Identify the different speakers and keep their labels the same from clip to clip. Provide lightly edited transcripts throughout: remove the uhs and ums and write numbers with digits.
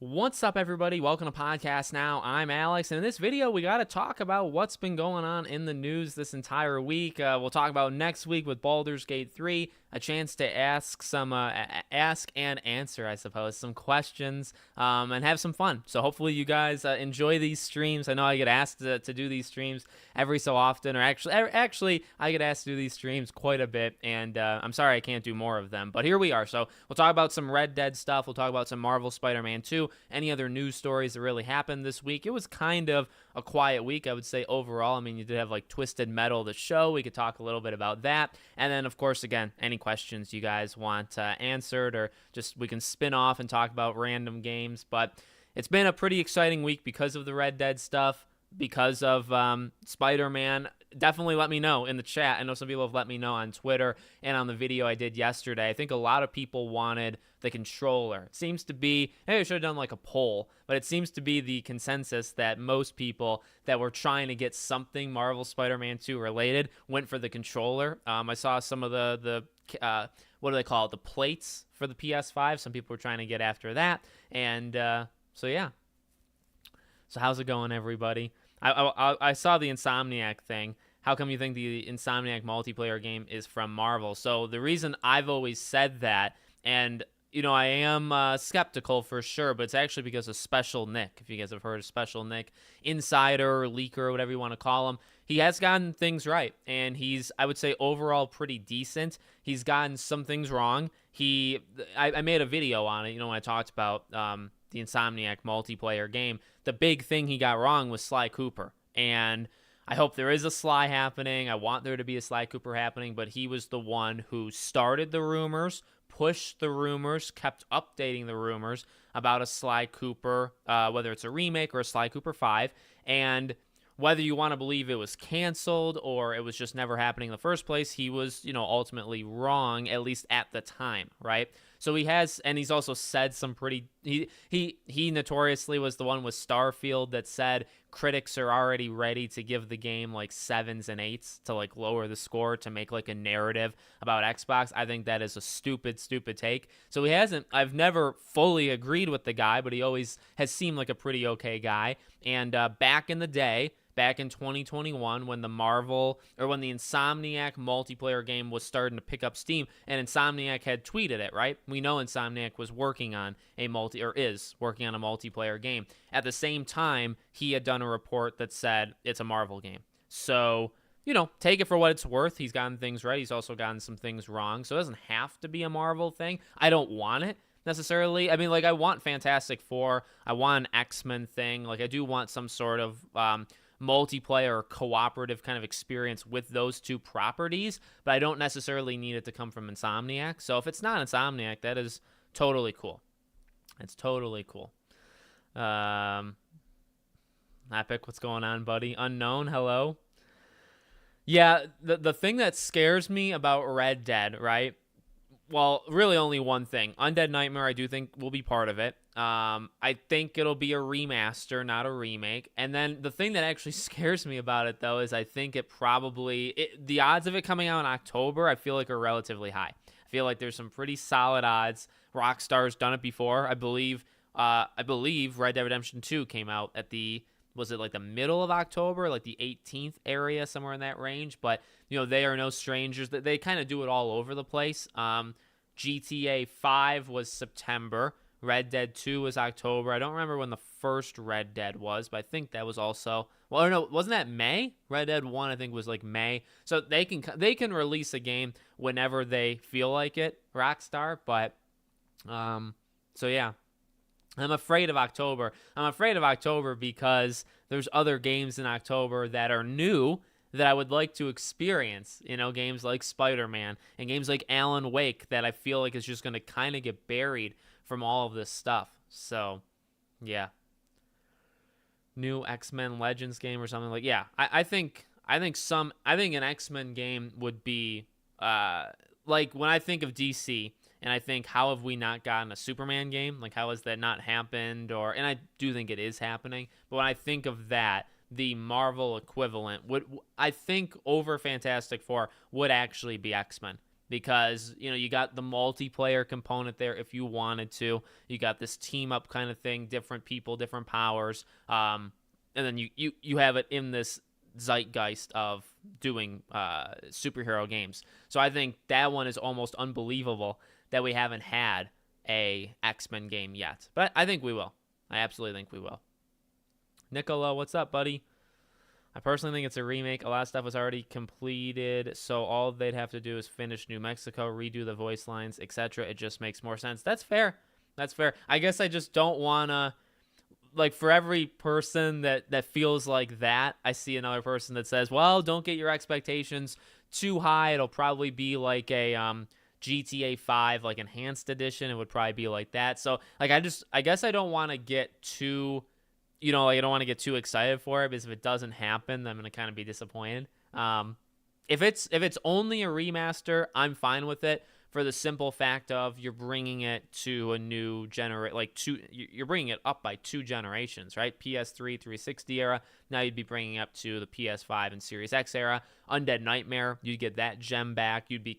Speaker 1: What's up, everybody? Welcome to Podcast Now. I'm Alex, and in this video, we got to talk about what's been going on in the news this entire week. We'll talk about next week with Baldur's Gate 3, a chance to ask and answer, I suppose, some questions, and have some fun. So hopefully you guys enjoy these streams. I know I get asked to do these streams every so often, or actually, I get asked to do these streams quite a bit, and I'm sorry I can't do more of them, but here we are. So we'll talk about some Red Dead stuff. We'll talk about some Marvel Spider-Man 2, any other news stories that really happened this week. It was kind of a quiet week, I would say, overall. I mean, you did have like Twisted Metal, the show. We could talk a little bit about that. And then, of course, again, any questions you guys want answered, or just we can spin off and talk about random games. But it's been a pretty exciting week because of the Red Dead stuff, because of Spider-Man. Definitely let me know in the chat. I know some people have let me know on Twitter and on the video I did yesterday. I think a lot of people wanted the controller. It seems to be, maybe I should have done like a poll, but it seems to be the consensus that most people that were trying to get something Marvel Spider-Man 2 related went for the controller. I saw some of the what do they call it? The plates for the PS5. Some people were trying to get after that. And so, yeah. So how's it going, everybody? I saw the Insomniac thing. How come you think the Insomniac multiplayer game is from Marvel? So the reason I've always said that, and you know, I am skeptical for sure, but it's actually because of Special Nick. If you guys have heard of Special Nick, insider, leaker, whatever you want to call him, he has gotten things right, and he's, I would say, overall pretty decent. He's gotten some things wrong. I made a video on it, you know, when I talked about the Insomniac multiplayer game. The big thing he got wrong was Sly Cooper, and I hope there is a Sly happening. I want there to be a Sly Cooper happening, but he was the one who started the rumors, pushed the rumors, kept updating the rumors about a Sly Cooper, whether it's a remake or a Sly Cooper 5, and whether you want to believe it was canceled or it was just never happening in the first place, he was, you know, ultimately wrong, at least at the time, right? So he has, and he's also said some pretty, he notoriously was the one with Starfield that said critics are already ready to give the game like 7s and 8s to like lower the score to make like a narrative about Xbox. I think that is a stupid take. So he hasn't, I've never fully agreed with the guy, but he always has seemed like a pretty okay guy. And back in the day, back in 2021, when the Insomniac multiplayer game was starting to pick up steam, and Insomniac had tweeted it, right? We know Insomniac was working on is working on a multiplayer game. At the same time, he had done a report that said it's a Marvel game. So, you know, take it for what it's worth. He's gotten things right. He's also gotten some things wrong. So it doesn't have to be a Marvel thing. I don't want it necessarily. I mean, like, I want Fantastic Four. I want an X-Men thing. Like, I do want some sort of multiplayer or cooperative kind of experience with those two properties, but I don't necessarily need it to come from Insomniac. So if it's not Insomniac, that is totally cool. It's totally cool. Epic, what's going on, buddy? Unknown, hello. Yeah, the thing that scares me about Red Dead, right? Well, really only one thing. Undead Nightmare, I do think will be part of it. I think it'll be a remaster, not a remake. And then the thing that actually scares me about it, though, is I think the odds of it coming out in October, I feel like are relatively high. I feel like there's some pretty solid odds. Rockstar's done it before. I believe Red Dead Redemption 2 came out at was it like the middle of October, like the 18th area, somewhere in that range? But, you know, they are no strangers. They kind of do it all over the place. GTA 5 was September. Red Dead 2 was October. I don't remember when the first Red Dead was, but I think that was also, well, no, wasn't that May? Red Dead 1, I think, was like May. So they can release a game whenever they feel like it, Rockstar. But, so yeah. I'm afraid of October. I'm afraid of October because there's other games in October that are new that I would like to experience. You know, games like Spider-Man and games like Alan Wake that I feel like is just going to kind of get buried from all of this stuff. So, yeah. New X-Men Legends game or something like, yeah. I think an X-Men game would be like when I think of DC. And I think, how have we not gotten a Superman game? Like, how has that not happened? And I do think it is happening. But when I think of that, the Marvel equivalent I think over Fantastic Four would actually be X-Men. because, you know, you got the multiplayer component there if you wanted to. You got this team up kind of thing, different people, different powers. And then you have it in this zeitgeist of doing superhero games. So I think that one is almost unbelievable that we haven't had a X-Men game yet. But I think we will. I absolutely think we will. Nicola, what's up, buddy? I personally think it's a remake. A lot of stuff was already completed, so all they'd have to do is finish New Mexico, redo the voice lines, etc. It just makes more sense. That's fair. That's fair. I guess I just don't want to, like, for every person that feels like that, I see another person that says, well, don't get your expectations too high. It'll probably be like a GTA 5, like, enhanced edition. It would probably be like that. So, like, I guess I don't want to get too... You know, like, I don't want to get too excited for it, because if it doesn't happen, then I'm going to kind of be disappointed. If it's only a remaster, I'm fine with it, for the simple fact of you're bringing it to a new you're bringing it up by 2 generations, right? PS3, 360 era. Now you'd be bringing it up to the PS5 and Series X era. Undead Nightmare, you'd get that gem back. You'd be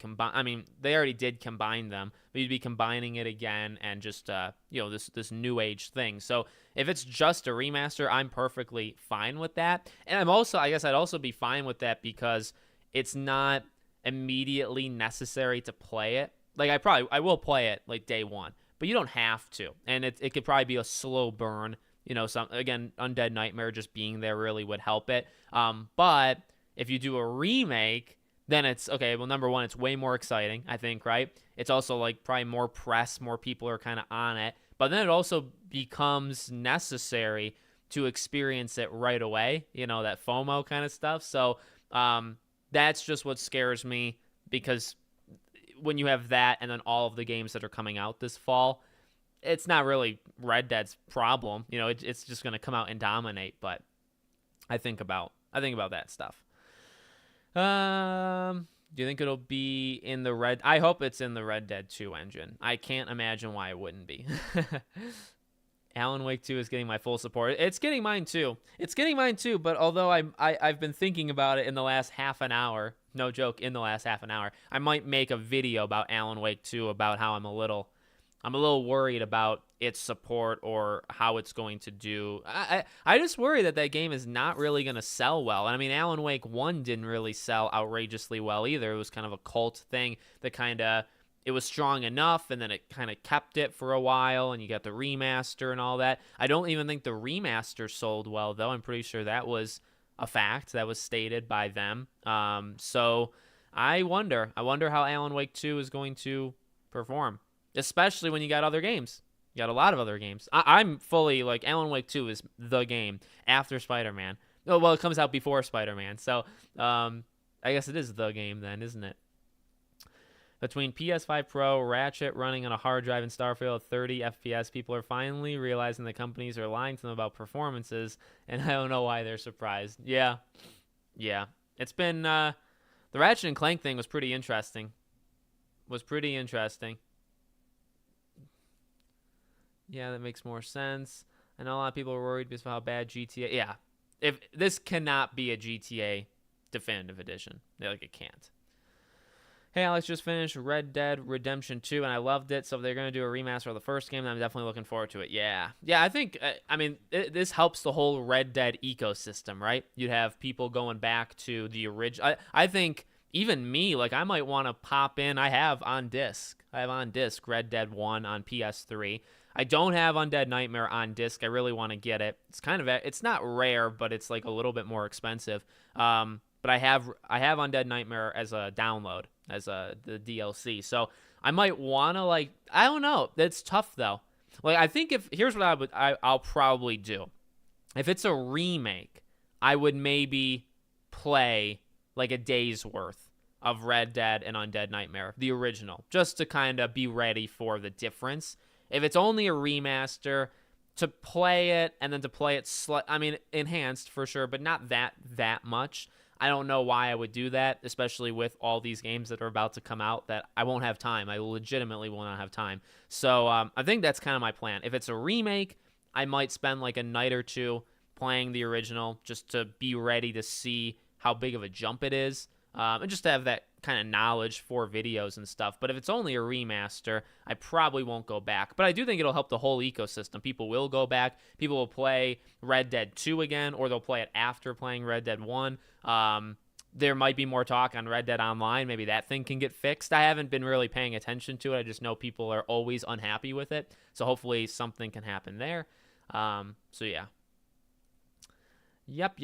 Speaker 1: they already did combine them, but you'd be combining it again and just this new age thing. So if it's just a remaster, I'm perfectly fine with that. And I guess I'd also be fine with that because it's not immediately necessary to play it. Like, I will play it like day one, but you don't have to. And it could probably be a slow burn. You know, Undead Nightmare just being there really would help it. But if you do a remake, then it's okay. Well, number one, it's way more exciting, I think, right? It's also like probably more press, more people are kind of on it. But then it also becomes necessary to experience it right away. You know, that FOMO kind of stuff. So, that's just what scares me, because when you have that and then all of the games that are coming out this fall, it's not really Red Dead's problem. You know, it's just going to come out and dominate. But I think about that stuff. Do you think it'll be in the Red? I hope it's in the Red Dead 2 engine. I can't imagine why it wouldn't be. Alan Wake 2 is getting my full support. It's getting mine too. But although I've been thinking about it in the last half an hour, no joke, in the last half an hour, I might make a video about Alan Wake 2 about how I'm a little worried about its support or how it's going to do. I just worry that game is not really going to sell well. And I mean, Alan Wake 1 didn't really sell outrageously well either. It was kind of a cult thing that it was strong enough, and then it kind of kept it for a while, and you got the remaster and all that. I don't even think the remaster sold well, though. I'm pretty sure that was a fact that was stated by them. So I wonder how Alan Wake 2 is going to perform, especially when you got other games. You got a lot of other games. I'm fully, like, Alan Wake 2 is the game after Spider-Man. Oh, well, it comes out before Spider-Man, so I guess it is the game then, isn't it? Between PS5 Pro, Ratchet running on a hard drive, and Starfield at 30 FPS, people are finally realizing the companies are lying to them about performances, and I don't know why they're surprised. Yeah. It's been, the Ratchet and Clank thing was pretty interesting. Yeah, that makes more sense. I know a lot of people are worried because of how bad GTA... Yeah. If this cannot be a GTA Definitive Edition. Like, it can't. Hey, Alex, just finished Red Dead Redemption 2, and I loved it, so if they're going to do a remaster of the first game, then I'm definitely looking forward to it. Yeah, I think, this helps the whole Red Dead ecosystem, right? You'd have people going back to the original. I think even me, like, I might want to pop in. I have on disc Red Dead 1 on PS3. I don't have Undead Nightmare on disc. I really want to get it. It's not rare, but it's like a little bit more expensive. But I have Undead Nightmare as a download, as the DLC. So I might want to, like, I don't know. That's tough though. Like, I think here's what I'll probably do. If it's a remake, I would maybe play like a day's worth of Red Dead and Undead Nightmare, the original, just to kind of be ready for the difference. If it's only a remaster, to play it and then to play it enhanced for sure, but not that much. I don't know why I would do that, especially with all these games that are about to come out that I won't have time. I legitimately will not have time. So I think that's kind of my plan. If it's a remake, I might spend like a night or two playing the original just to be ready to see how big of a jump it is, and just to have that kind of knowledge for videos and stuff. But if it's only a remaster, I probably won't go back. But I do think it'll help the whole ecosystem. People will go back. People will play Red Dead 2 again, or they'll play it after playing Red Dead 1. There might be more talk on Red Dead Online. Maybe that thing can get fixed. I haven't been really paying attention to it. I just know people are always unhappy with it. So hopefully something can happen there. So yeah. Yep.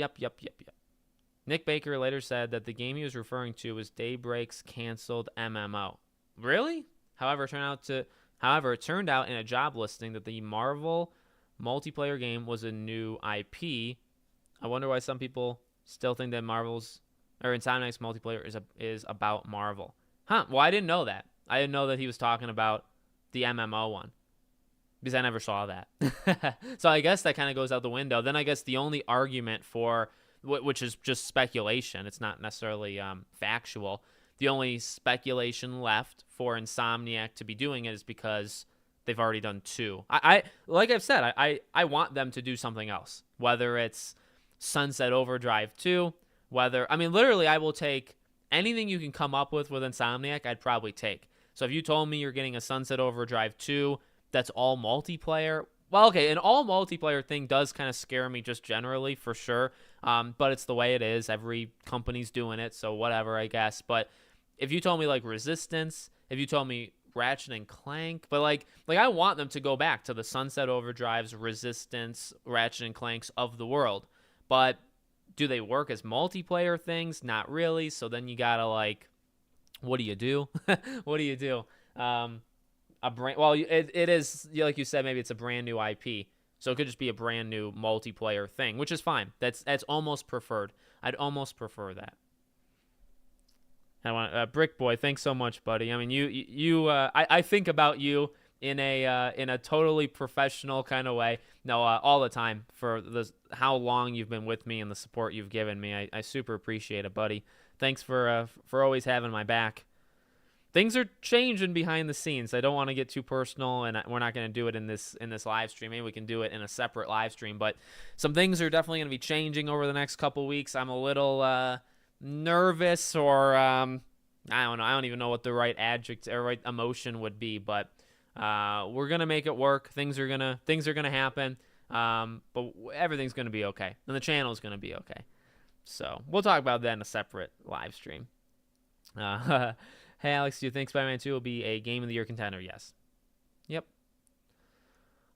Speaker 1: Nick Baker later said that the game he was referring to was Daybreak's canceled MMO. Really? However, it turned out in a job listing that the Marvel multiplayer game was a new IP. I wonder why some people still think that Insomniac's multiplayer is about Marvel. Huh? Well, I didn't know that. I didn't know that he was talking about the MMO one, because I never saw that. So I guess that kind of goes out the window. Then I guess the only argument for, which is just speculation, it's not necessarily factual, the only speculation left for Insomniac to be doing it is because they've already done 2. I like I've said, I want them to do something else, whether it's Sunset Overdrive 2, literally I will take anything you can come up with Insomniac, I'd probably take. So if you told me you're getting a Sunset Overdrive 2 that's all multiplayer, well, okay, an all multiplayer thing does kind of scare me just generally, for sure. But it's the way it is. Every company's doing it, so whatever, I guess. But if you told me like Resistance, if you told me Ratchet and Clank, but like I want them to go back to the Sunset Overdrives, Resistance, Ratchet and Clanks of the world. But do they work as multiplayer things? Not really. So then you gotta what do you do? What do you do? It is, like you said, maybe it's a brand new IP, so it could just be a brand new multiplayer thing, which is fine. That's almost preferred. I'd almost prefer that. I want Brick Boy. Thanks so much, buddy. I mean, I think about you in a totally professional kind of way. No, all the time for how long you've been with me and the support you've given me. I super appreciate it, buddy. Thanks for always having my back. Things are changing behind the scenes. I don't want to get too personal, and we're not going to do it in this live stream. Maybe we can do it in a separate live stream, but some things are definitely going to be changing over the next couple weeks. I'm a little nervous, or I don't know. I don't even know what the right adjective or right emotion would be, but we're going to make it work. Things are going to happen, but everything's going to be okay, and the channel is going to be okay. So we'll talk about that in a separate live stream. Hey, Alex, do you think Spider-Man 2 will be a Game of the Year contender? Yes. Yep.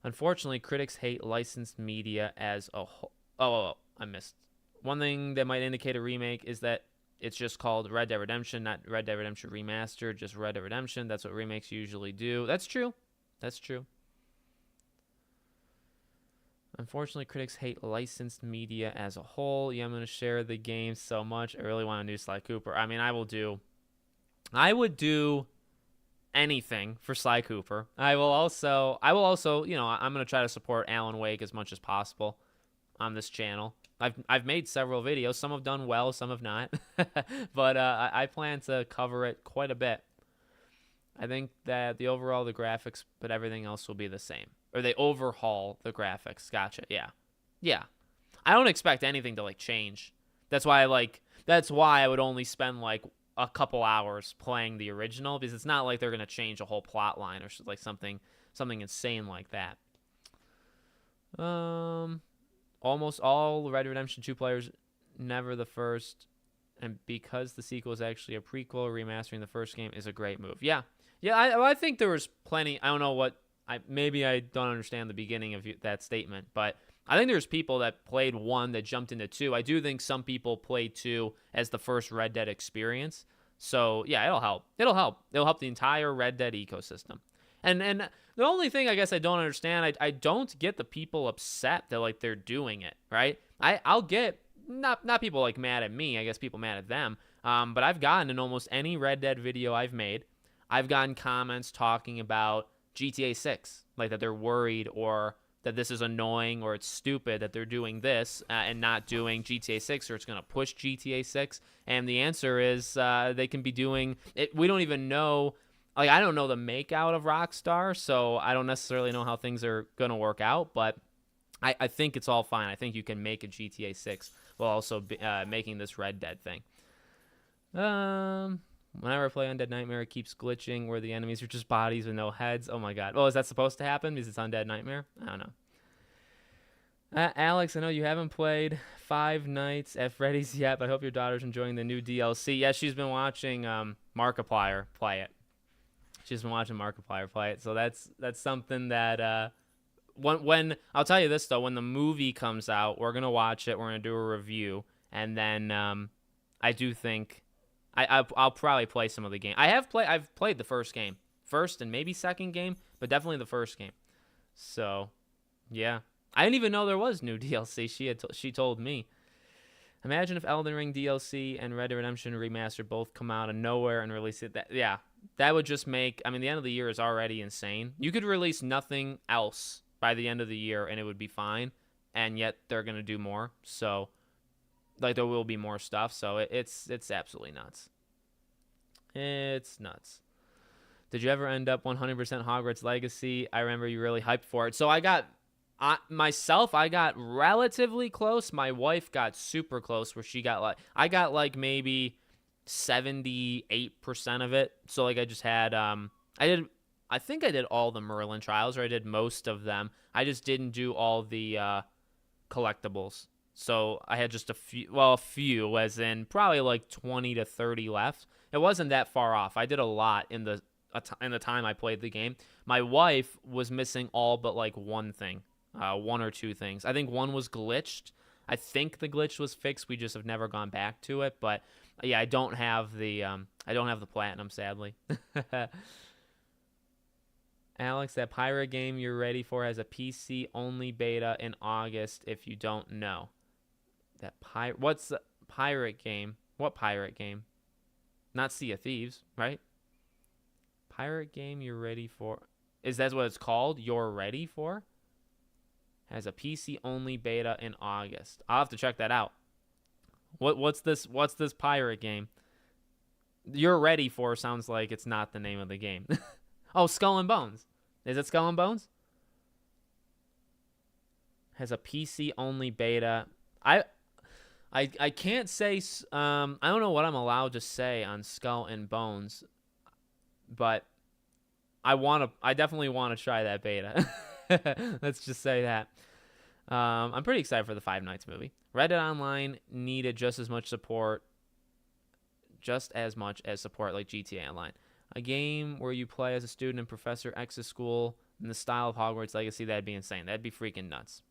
Speaker 1: Unfortunately, critics hate licensed media as a whole. Oh, I missed. One thing that might indicate a remake is that it's just called Red Dead Redemption, not Red Dead Redemption Remastered, just Red Dead Redemption. That's what remakes usually do. That's true. That's true. Unfortunately, critics hate licensed media as a whole. Yeah, I'm going to share the game so much. I really want to do Sly Cooper. I mean, I would do anything for Sly Cooper. I will also, I'm going to try to support Alan Wake as much as possible on this channel. I've made several videos. Some have done well, some have not. But I plan to cover it quite a bit. I think that the graphics, but everything else will be the same. Or they overhaul the graphics. Gotcha. Yeah. I don't expect anything to change. That's why I would only spend a couple hours playing the original, because it's not like they're going to change a whole plot line or something insane like that. Almost all Red Dead Redemption 2 players, never the first, and because the sequel is actually a prequel, remastering the first game is a great move. Yeah, I think there was plenty. I don't know what, maybe I don't understand the beginning of that statement, but I think there's people that played 1 that jumped into 2. I do think some people played 2 as the first Red Dead experience. So, yeah, it'll help. It'll help the entire Red Dead ecosystem. And the only thing I guess I don't understand, I don't get the people upset that they're doing it, right? I'll get not people mad at me, I guess people mad at them. But I've gotten in almost any Red Dead video I've made, I've gotten comments talking about GTA 6, that they're worried or that this is annoying or it's stupid that they're doing this and not doing GTA 6, or it's going to push GTA 6. And the answer is they can be doing it. We don't even know. I don't know the makeout of Rockstar, so I don't necessarily know how things are going to work out, but I think it's all fine. I think you can make a GTA 6 while also making this Red Dead thing. Whenever I play Undead Nightmare, it keeps glitching where the enemies are just bodies with no heads. Oh my god. Oh, is that supposed to happen because it's Undead Nightmare? I don't know. Alex, I know you haven't played Five Nights at Freddy's yet, but I hope your daughter's enjoying the new DLC. Yes, she's been watching Markiplier play it. She's been watching Markiplier play it, so that's something that when I'll tell you this though, when the movie comes out, we're gonna watch it. We're gonna do a review, and then I do think I'll probably play some of the game. I've played the first and maybe second game, but definitely the first game. So yeah. I didn't even know there was new DLC. She told me. Imagine if Elden Ring DLC and Red Dead Redemption Remaster both come out of nowhere and release it. That would just make... I mean, the end of the year is already insane. You could release nothing else by the end of the year and it would be fine, and yet they're going to do more. So, like, there will be more stuff. So, it's absolutely nuts. It's nuts. Did you ever end up 100% Hogwarts Legacy? I remember you really hyped for it. So, I got relatively close. My wife got super close where I got like maybe 78% of it. So like I just had I think I did all the Merlin trials, or I did most of them. I just didn't do all the collectibles. So I had just a few as in probably like 20 to 30 left. It wasn't that far off. I did a lot in the time I played the game. My wife was missing all but like one thing. One or two things. I think one was glitched. I think the glitch was fixed. We just have never gone back to it. But yeah, I don't have the platinum, sadly. Alex, that pirate game you're ready for has a PC only beta in August. If you don't know, what's the pirate game? What pirate game? Not Sea of Thieves, right? Pirate game you're ready for. Is that what it's called? You're ready for? Has a PC only beta in August. I'll have to check that out. What's this pirate game? You're ready for sounds like it's not the name of the game. Oh, Skull and Bones. Is it Skull and Bones? Has a PC only beta. I can't say I don't know what I'm allowed to say on Skull and Bones, but I definitely want to try that beta. Let's just say that. I'm pretty excited for the Five Nights movie. Red Dead Online needed just as much support like GTA Online. A game where you play as a student in Professor X's school in the style of Hogwarts Legacy, that'd be insane. That'd be freaking nuts.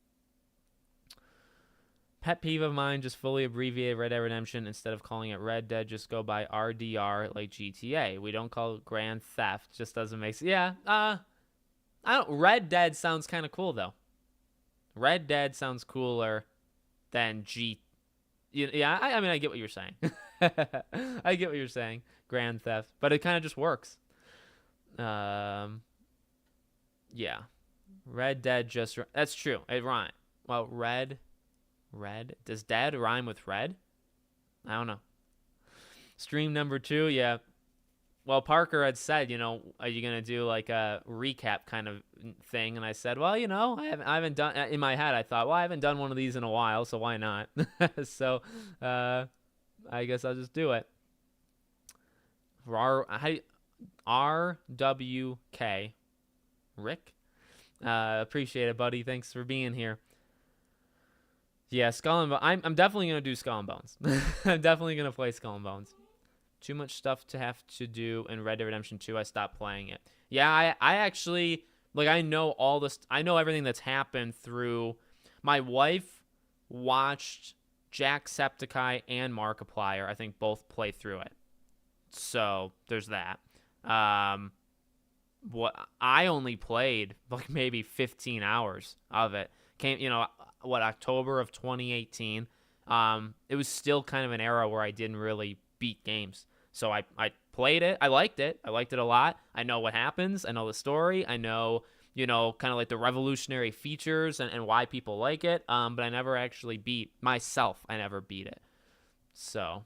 Speaker 1: Pet peeve of mine, just fully abbreviate Red Dead Redemption. Instead of calling it Red Dead, just go by RDR like GTA. We don't call it Grand Theft. Just doesn't make sense. Yeah, Red Dead sounds kind of cool, though. Red Dead sounds cooler than Yeah, I mean, I get what you're saying. I get what you're saying. Grand Theft. But it kind of just works. Yeah. Red Dead just... That's true. It rhymes. Well, Red... Does Dead rhyme with Red? I don't know. Stream number 2, yeah. Well, Parker had said, are you going to do like a recap kind of thing? And I said, well, I haven't done, in my head, I thought, well, I haven't done one of these in a while, so why not? So, I guess I'll just do it. RWK, Rick? Appreciate it, buddy. Thanks for being here. Yeah, Skull and Bones. I'm definitely going to do Skull and Bones. I'm definitely going to play Skull and Bones. Too much stuff to have to do in Red Dead Redemption 2. I stopped playing it. Yeah, I actually, I know all this. I know everything that's happened through. My wife watched Jacksepticeye and Markiplier, I think, both play through it. So there's that. What I only played maybe 15 hours of it. October of 2018. It was still kind of an era where I didn't really beat games. So I played it. I liked it. I liked it a lot. I know what happens. I know the story. I know, kind of like the revolutionary features and why people like it. But I never actually beat myself. I never beat it. So,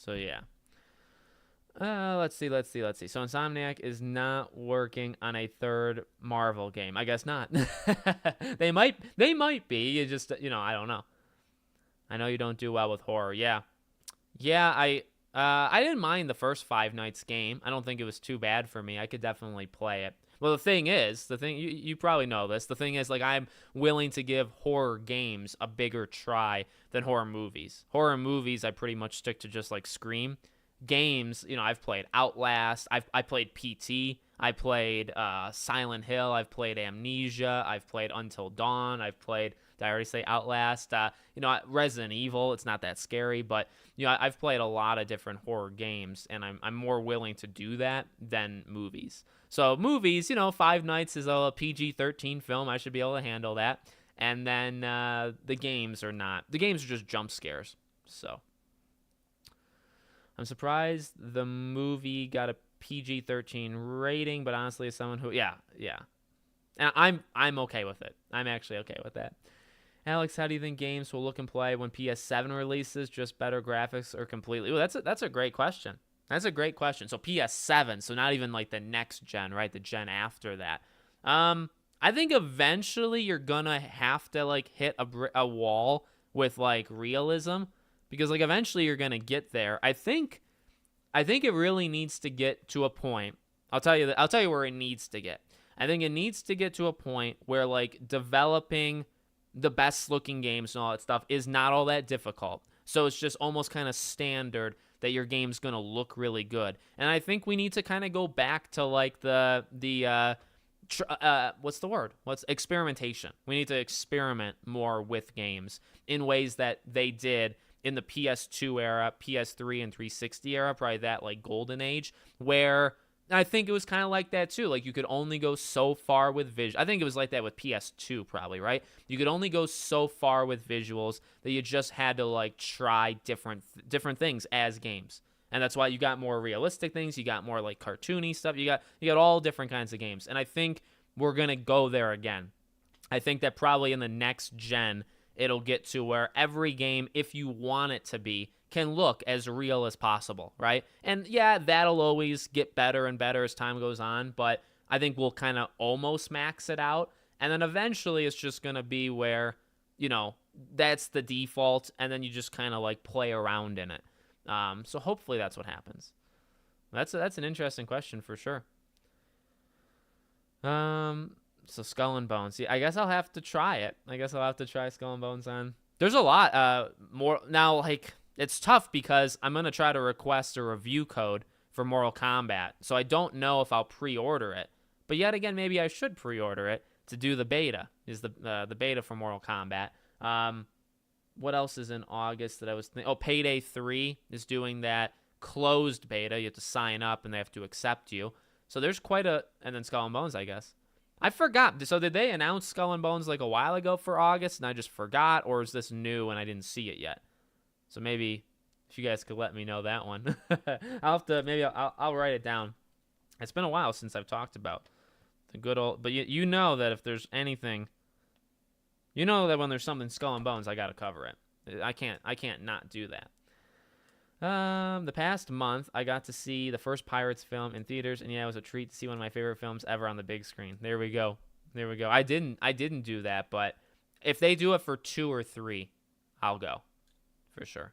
Speaker 1: yeah. Let's see. So Insomniac is not working on a third Marvel game. I guess not. They might be. You just, I don't know. I know you don't do well with horror. Yeah. Yeah, I didn't mind the first Five Nights game. I don't think it was too bad for me. I could definitely play it. Well, you probably know this. The thing is, like, I'm willing to give horror games a bigger try than horror movies. Horror movies, I pretty much stick to just like Scream. Games, I've played Outlast. I played PT. I played Silent Hill. I've played Amnesia. I've played Until Dawn. Did I already say Outlast? Resident Evil. It's not that scary, but I've played a lot of different horror games, and I'm more willing to do that than movies. So movies, Five Nights is a PG-13 film. I should be able to handle that. And then the games are not. The games are just jump scares. So I'm surprised the movie got a PG-13 rating, but honestly, as someone who, yeah. And I'm okay with it. I'm actually okay with that. Alex, how do you think games will look and play when PS7 releases? Just better graphics or completely? Ooh, that's a great question. That's a great question. So PS7, so not even like the next gen, right? The gen after that. I think eventually you're gonna have to like hit a wall with like realism, because like eventually you're gonna get there. I think it really needs to get to a point. I'll tell you where it needs to get. I think it needs to get to a point where like developing the best looking games and all that stuff is not all that difficult. So it's just almost kind of standard that your game's going to look really good. And I think we need to kind of go back to like what's the word? What's experimentation? We need to experiment more with games in ways that they did in the PS2 era, PS3 and 360 era, probably that like golden age, where I think it was kind of like that too. Like you could only go so far with visuals. I think it was like that with PS2 probably, right? You could only go so far with visuals that you just had to like try different things as games. And that's why you got more realistic things, you got more like cartoony stuff, you got all different kinds of games. And I think we're going to go there again. I think that probably in the next gen it'll get to where every game, if you want it to be, can look as real as possible, right? And yeah, that'll always get better and better as time goes on, but I think we'll kind of almost max it out. And then eventually it's just going to be where, that's the default, and then you just kind of like play around in it. So hopefully that's what happens. That's an interesting question for sure. So Skull and Bones. Yeah, I guess I'll have to try it. I guess I'll have to try Skull and Bones on. There's a lot more now. Like it's tough because I'm gonna try to request a review code for Mortal Kombat, so I don't know if I'll pre-order it. But yet again, maybe I should pre-order it to do the beta. Is the beta for Mortal Kombat? What else is in August that I was thinking? Oh, Payday 3 is doing that closed beta. You have to sign up and they have to accept you. So there's quite a... And then Skull and Bones, I guess. I forgot. So did they announce Skull and Bones like a while ago for August and I just forgot? Or is this new and I didn't see it yet? So maybe if you guys could let me know that one. I'll have to... Maybe I'll write it down. It's been a while since I've talked about the good old... But you know that if there's anything... You know that when there's something Skull and Bones, I gotta cover it. I can't not do that. The past month, I got to see the first Pirates film in theaters, and yeah, it was a treat to see one of my favorite films ever on the big screen. There we go. I didn't do that, but if they do it for 2 or 3, I'll go for sure.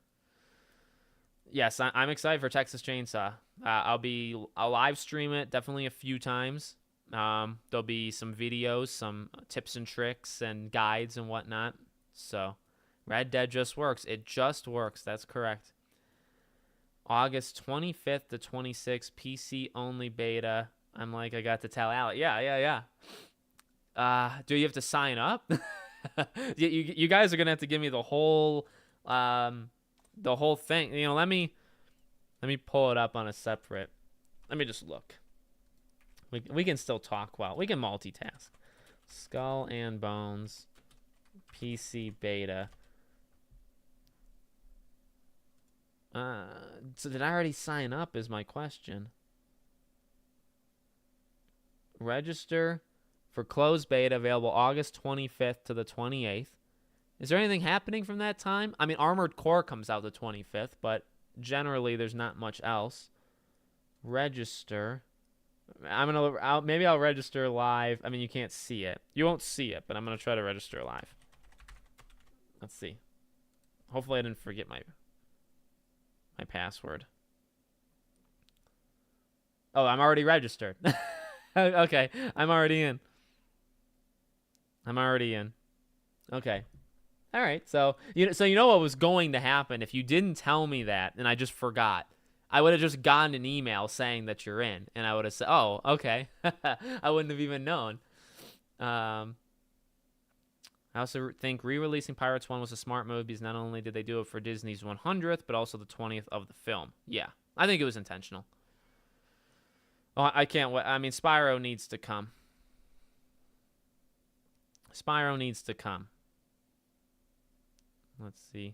Speaker 1: Yes, I'm excited for Texas Chainsaw. I'll live stream it definitely a few times. There'll be some videos, some tips and tricks and guides and whatnot. So Red Dead just works. It just works. That's correct. August 25th to 26th, PC only beta. I'm like, I got to tell Alec. Yeah. Do you have to sign up? you guys are gonna have to give me the whole thing. Let me pull it up on a separate. Let me just look. We can still talk well. We can multitask. Skull and Bones, PC beta. So did I already sign up is my question. Register for closed beta available August 25th to the 28th. Is there anything happening from that time? I mean, Armored Core comes out the 25th, but generally there's not much else. register. Maybe I'll register live. I mean, you can't see it. You won't see it, but I'm gonna try to register live. Let's see. Hopefully I didn't forget my password. Oh, I'm already registered. Okay, I'm already in. Okay. All right. So you know what was going to happen if you didn't tell me that and I just forgot. I would have just gotten an email saying that you're in, and I would have said, "Oh, okay." I wouldn't have even known. I also think re-releasing Pirates 1 was a smart move because not only did they do it for Disney's 100th, but also the 20th of the film. Yeah, I think it was intentional. Oh, I can't wait. I mean, Spyro needs to come. Spyro needs to come. Let's see.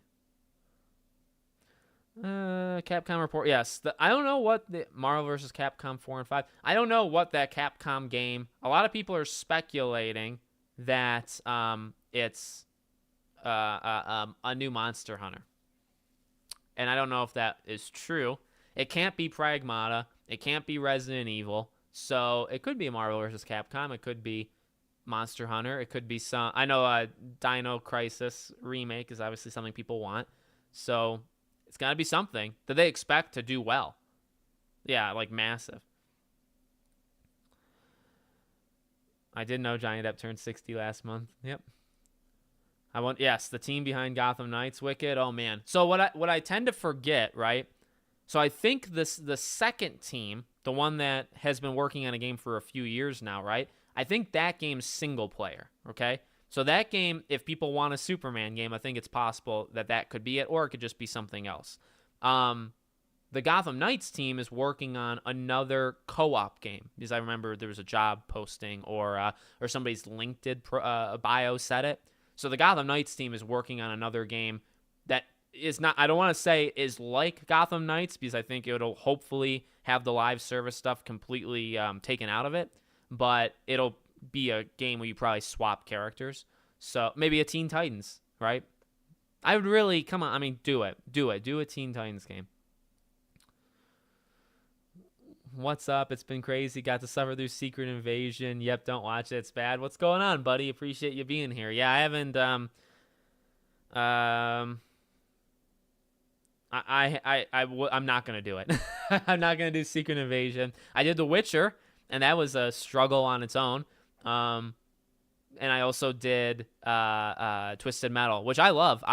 Speaker 1: Capcom report. Yes, I don't know what the Marvel vs. Capcom 4 and 5. I don't know what that Capcom game. A lot of people are speculating that it's a new Monster Hunter, and I don't know if that is true. It can't be Pragmata. It can't be Resident Evil. So it could be Marvel vs. Capcom. It could be Monster Hunter. It could be some. I know Dino Crisis remake is obviously something people want. So it's got to be something that they expect to do well. Yeah, like massive. I did know Johnny Depp turned 60 last month. Yep. Yes, the team behind Gotham Knights, Wicked. Oh man. So what I tend to forget, right? So I think the second team, the one that has been working on a game for a few years now, right? I think that game's single player, okay? So that game, if people want a Superman game, I think it's possible that could be it, or it could just be something else. The Gotham Knights team is working on another co-op game, because I remember there was a job posting or somebody's LinkedIn bio said it. So the Gotham Knights team is working on another game that is not, I don't want to say is like Gotham Knights, because I think it'll hopefully have the live service stuff completely taken out of it, but it'll be a game where you probably swap characters. So maybe a Teen Titans, right? I would really, come on, I mean, do it. Do a Teen Titans game. What's up? It's been crazy. Got to suffer through Secret Invasion. Yep, don't watch it. It's bad. What's going on, buddy? Appreciate you being here. Yeah, I haven't, I'm not going to do it. I'm not going to do Secret Invasion. I did The Witcher, and that was a struggle on its own. And I also did Twisted Metal, which I love.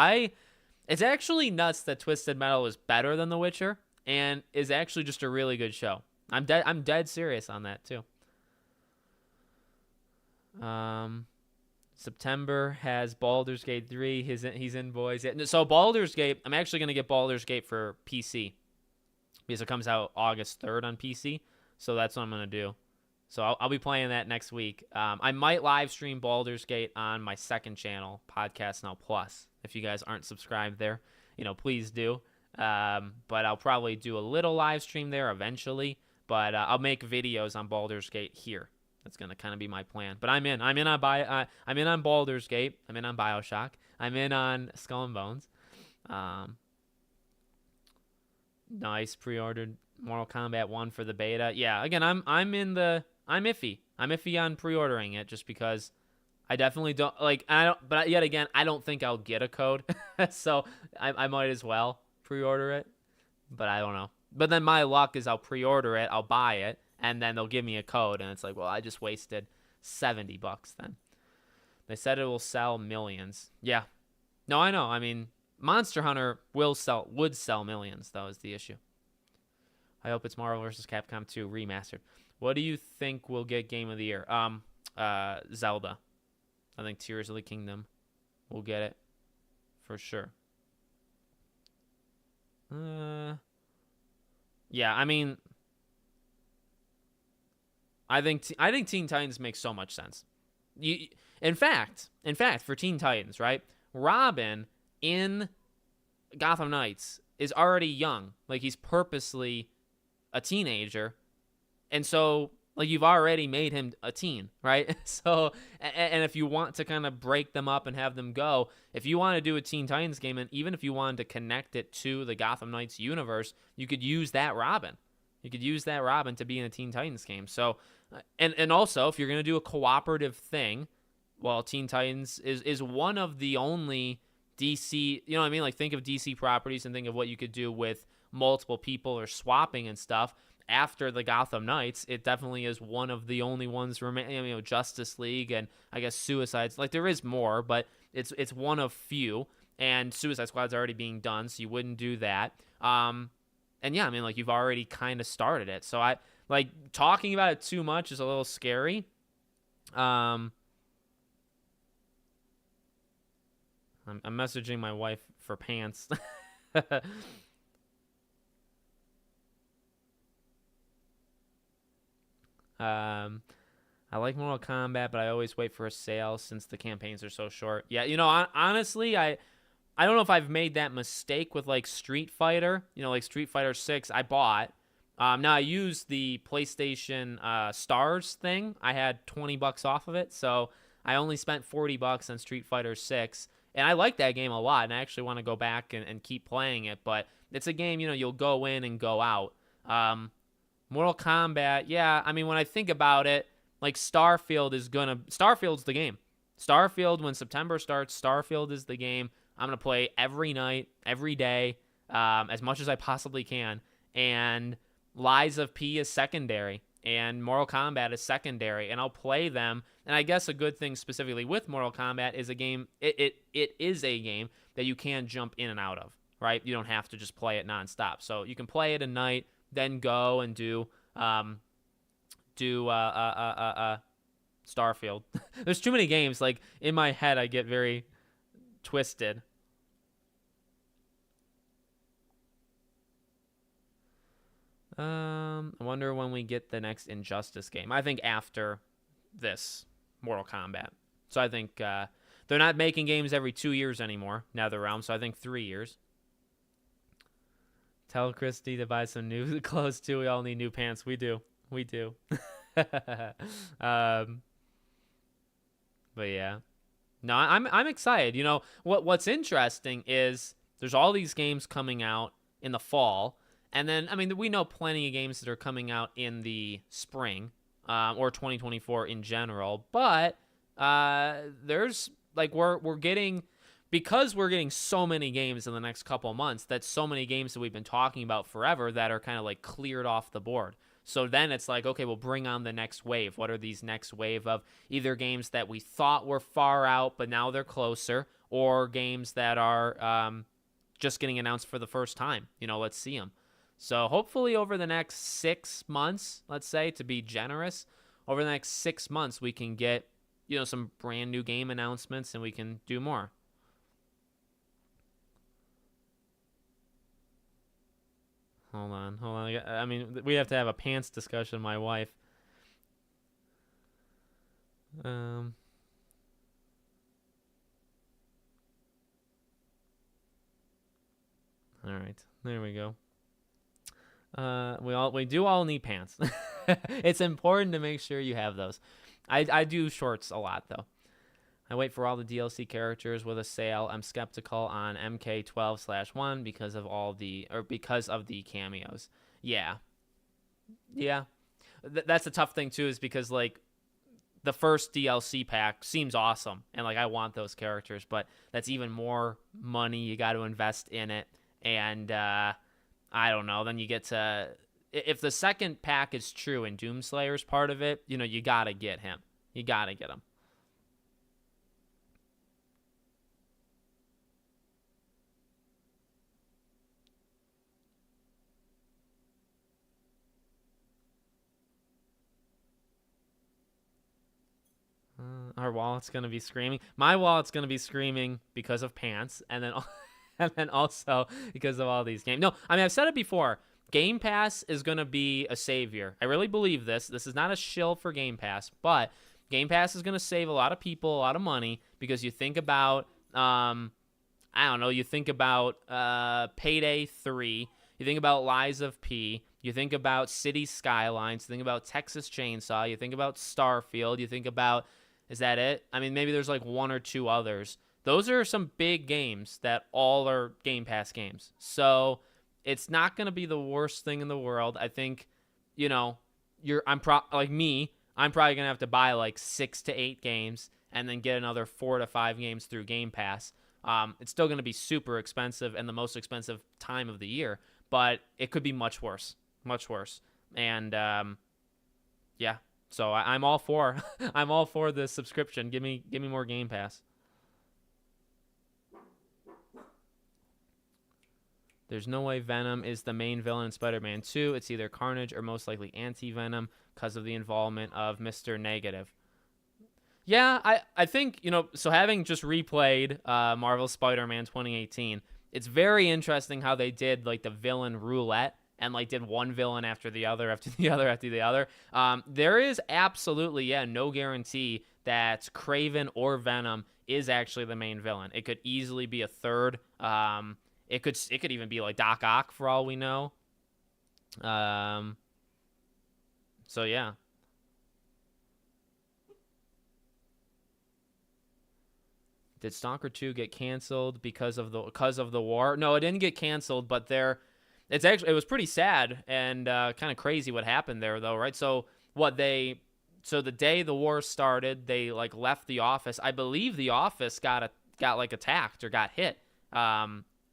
Speaker 1: It's actually nuts that Twisted Metal is better than The Witcher and is actually just a really good show. I'm dead serious on that too. September has Baldur's Gate 3. He's in, boys. So Baldur's Gate, I'm actually going to get Baldur's Gate for PC because it comes out August 3rd on PC. So that's what I'm going to do. So I'll be playing that next week. I might live stream Baldur's Gate on my second channel, Podcast Now Plus. If you guys aren't subscribed there, please do. But I'll probably do a little live stream there eventually. But I'll make videos on Baldur's Gate here. That's gonna kind of be my plan. But I'm in on Baldur's Gate. I'm in on BioShock. I'm in on Skull and Bones. Nice, pre-ordered Mortal Kombat 1 for the beta. Yeah, again, I'm iffy. I'm iffy on pre-ordering it just because I definitely don't like. But yet again, I don't think I'll get a code, so I might as well pre-order it. But I don't know. But then my luck is I'll pre-order it, I'll buy it, and then they'll give me a code, and it's like, well, I just wasted $70 then. They said it will sell millions. Yeah. No, I know. I mean, Monster Hunter would sell millions, though, is the issue. I hope it's Marvel vs. Capcom 2 remastered. What do you think will get Game of the Year? Zelda. I think Tears of the Kingdom will get it for sure. Yeah, I mean, I think Teen Titans makes so much sense. In fact, for Teen Titans, right? Robin in Gotham Knights is already young. Like, he's purposely a teenager. And so, like, you've already made him a teen, right? So, and if you want to kind of break them up and have them go, if you want to do a Teen Titans game, and even if you wanted to connect it to the Gotham Knights universe, you could use that Robin. You could use that Robin to be in a Teen Titans game. So, and also if you're gonna do a cooperative thing, well, Teen Titans is one of the only DC. You know what I mean? Like think of DC properties and think of what you could do with multiple people or swapping and stuff. After the Gotham Knights, it definitely is one of the only ones remaining. You know, Justice League and I guess Suicides. Like there is more, but it's one of few. And Suicide Squad's already being done, so you wouldn't do that. And yeah, I mean, like you've already kind of started it. So I like talking about it too much is a little scary. I'm messaging my wife for pants. I like Mortal Kombat, but I always wait for a sale since the campaigns are so short. Yeah, honestly, I don't know if I've made that mistake with like Street Fighter. Like Street Fighter 6, I bought. Now I used the PlayStation Stars thing. I had $20 off of it, so I only spent $40 on Street Fighter 6. And I like that game a lot, and I actually want to go back and keep playing it. But it's a game, you'll go in and go out. Mortal Kombat, yeah, I mean, when I think about it, like Starfield's the game. Starfield, when September starts, Starfield is the game. I'm going to play every night, every day, as much as I possibly can. And Lies of P is secondary, and Mortal Kombat is secondary, and I'll play them. And I guess a good thing specifically with Mortal Kombat is it is a game that you can jump in and out of, right? You don't have to just play it nonstop. So you can play it at night, then go and do Starfield. There's too many games. Like in my head, I get very twisted. I wonder when we get the next Injustice game. I think after this Mortal Kombat. So I think they're not making games every 2 years anymore, NetherRealm. So I think 3 years. Tell Christy to buy some new clothes too. We all need new pants. We do. But yeah. No, I'm excited. What's interesting is there's all these games coming out in the fall, and then I mean we know plenty of games that are coming out in the spring, or 2024 in general. But there's like we're getting. Because we're getting so many games in the next couple of months, that's so many games that we've been talking about forever that are kind of like cleared off the board. So then it's like, okay, we'll bring on the next wave. What are these next wave of either games that we thought were far out, but now they're closer, or games that are just getting announced for the first time? Let's see them. So hopefully over the next 6 months, let's say, to be generous, over the next 6 months, we can get, some brand new game announcements and we can do more. Hold on. I mean, we have to have a pants discussion, my wife. All right. There we go. We do all need pants. It's important to make sure you have those. I do shorts a lot though. I wait for all the DLC characters with a sale. I'm skeptical on MK12/1 because of the cameos. Yeah. That's the tough thing too, is because like the first DLC pack seems awesome, and like I want those characters, but that's even more money you got to invest in it, and I don't know. Then you get to, if the second pack is true and Doomslayer's part of it, you gotta get him. You gotta get him. Our wallet's gonna be screaming. My wallet's gonna be screaming because of pants, and then also because of all these games. No, I mean I've said it before. Game Pass is gonna be a savior. I really believe this. This is not a shill for Game Pass, but Game Pass is gonna save a lot of people a lot of money, because you think about I don't know. You think about Payday 3. You think about Lies of P. You think about City Skylines. You think about Texas Chainsaw. You think about Starfield. You think about, is that it? I mean, maybe there's like one or two others. Those are some big games that all are Game Pass games. So it's not going to be the worst thing in the world. I think you know, like me, I'm probably gonna have to buy like 6 to 8 games and then get another 4 to 5 games through Game Pass. It's still gonna be super expensive and the most expensive time of the year, but it could be much worse, much worse. And yeah, so I'm all for I'm all for the subscription. Give me more Game Pass. There's no way Venom is the main villain in Spider-Man 2. It's either Carnage or most likely Anti-Venom because of the involvement of Mr. Negative. Yeah, I think, so having just replayed Marvel Spider-Man 2018, it's very interesting how they did, like, the villain roulette and, like, did one villain after the other, after the other, after the other. There is absolutely, no guarantee that Kraven or Venom is actually the main villain. It could easily be a third. It could even be like Doc Ock for all we know. So yeah. Did Stalker 2 get canceled because of the war? No, it didn't get canceled, but it was pretty sad and kind of crazy what happened there though, right? So the day the war started, they like left the office. I believe the office got like attacked or got hit.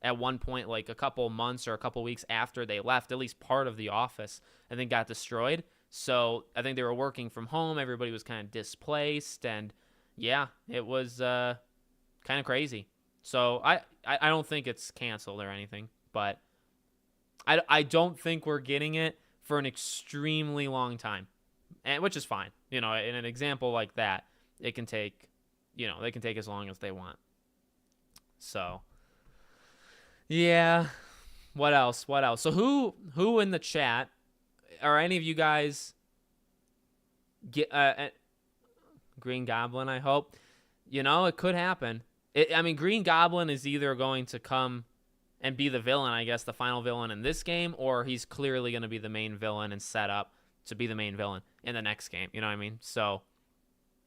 Speaker 1: At one point, like a couple months or a couple weeks after they left, at least part of the office, I think, got destroyed. So I think they were working from home. Everybody was kind of displaced. And yeah, it was kind of crazy. So I don't think it's canceled or anything. But I don't think we're getting it for an extremely long time, which is fine. In an example like that, it can take, they can take as long as they want. So... yeah. What else? So who in the chat, are any of you guys get Green Goblin, I hope. It could happen. Green Goblin is either going to come and be the villain, I guess, the final villain in this game, or he's clearly going to be the main villain and set up to be the main villain in the next game. You know what I mean? So,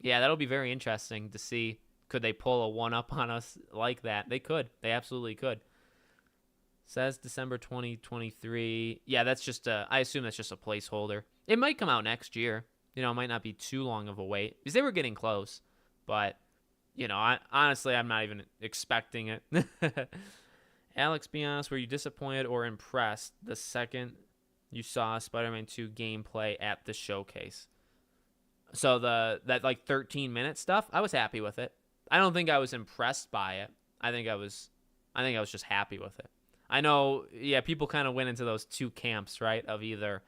Speaker 1: yeah, that'll be very interesting to see. Could they pull a one-up on us like that? They could. They absolutely could. Says December 2023. Yeah, that's just I assume that's just a placeholder. It might come out next year. It might not be too long of a wait because they were getting close. But, honestly, I'm not even expecting it. Alex, be honest, were you disappointed or impressed the second you saw Spider-Man 2 gameplay at the showcase? So that like 13-minute stuff, I was happy with it. I don't think I was impressed by it. I think I was just happy with it. I know, people kind of went into those two camps, right, of either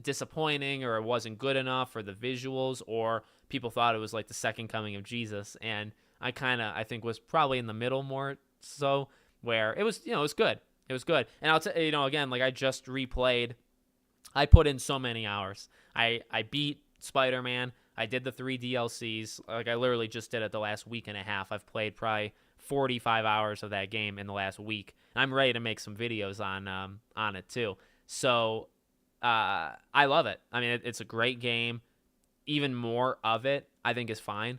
Speaker 1: disappointing or it wasn't good enough or the visuals, or people thought it was like the second coming of Jesus. And I think was probably in the middle more so, where it was, it was good. It was good. And I'll tell you, again, like I just replayed. I put in so many hours. I beat Spider-Man. I did the 3 DLCs. Like I literally just did it the last week and a half. I've played probably 45 hours of that game in the last week. And I'm ready to make some videos on it too. So I love it. It's a great game. Even more of it, I think, is fine.